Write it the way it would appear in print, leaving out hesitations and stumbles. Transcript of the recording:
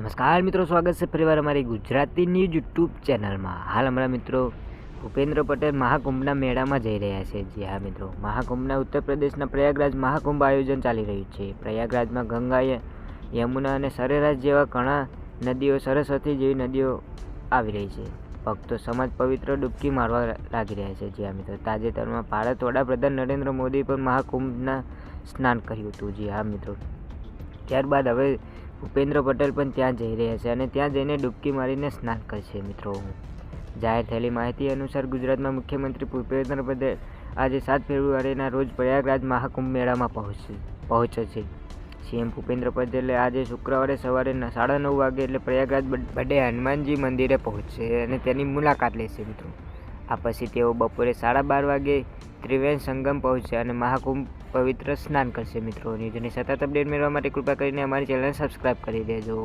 નમસ્કાર મિત્રો, સ્વાગત છે ફરીવાર અમારી ગુજરાતી ન્યૂઝ યુટ્યુબ ચેનલમાં। હાલ અમારા મિત્રો ભૂપેન્દ્ર પટેલ મહાકુંભના મેળામાં જઈ રહ્યા છે। જી હા મિત્રો, મહાકુંભના ઉત્તર પ્રદેશના પ્રયાગરાજ મહાકુંભ આયોજન ચાલી રહ્યું છે। પ્રયાગરાજમાં ગંગા, યમુના અને સરેરાશ જેવા ઘણા નદીઓ, સરસ્વતી જેવી નદીઓ આવી રહી છે। ભક્તો સમાજ પવિત્ર ડૂબકી મારવા લાગી રહ્યા છે। જી હા મિત્રો, તાજેતરમાં ભારત વડાપ્રધાન નરેન્દ્ર મોદી પણ મહાકુંભના સ્નાન કર્યું હતું। જી હા મિત્રો, ત્યારબાદ હવે ભૂપેન્દ્ર પટેલ પણ ત્યાં જઈ રહ્યા છે અને ત્યાં જઈને ડૂબકી મારીને સ્નાન કરશે। મિત્રો, જાહેર થયેલી માહિતી અનુસાર ગુજરાતમાં મુખ્યમંત્રી ભૂપેન્દ્ર પટેલ આજે 7 ફેબ્રુઆરીના રોજ પ્રયાગરાજ મહાકુંભ મેળામાં પહોંચે છે। સીએમ ભૂપેન્દ્ર પટેલે આજે શુક્રવારે સવારે 9:30 વાગે એટલે પ્રયાગરાજ બડે હનુમાનજી મંદિરે પહોંચશે અને તેની મુલાકાત લેશે। મિત્રો, આ પછી તેઓ બપોરે 12:30 વાગે ત્રિવેણી સંગમ પહોંચશે અને મહાકુંભ પવિત્ર સ્નાન કરશે। મિત્રો, ન્યૂઝની સતત અપડેટ મેળવવા માટે કૃપા કરીને અમારી ચેનલને સબસ્ક્રાઈબ કરી દેજો।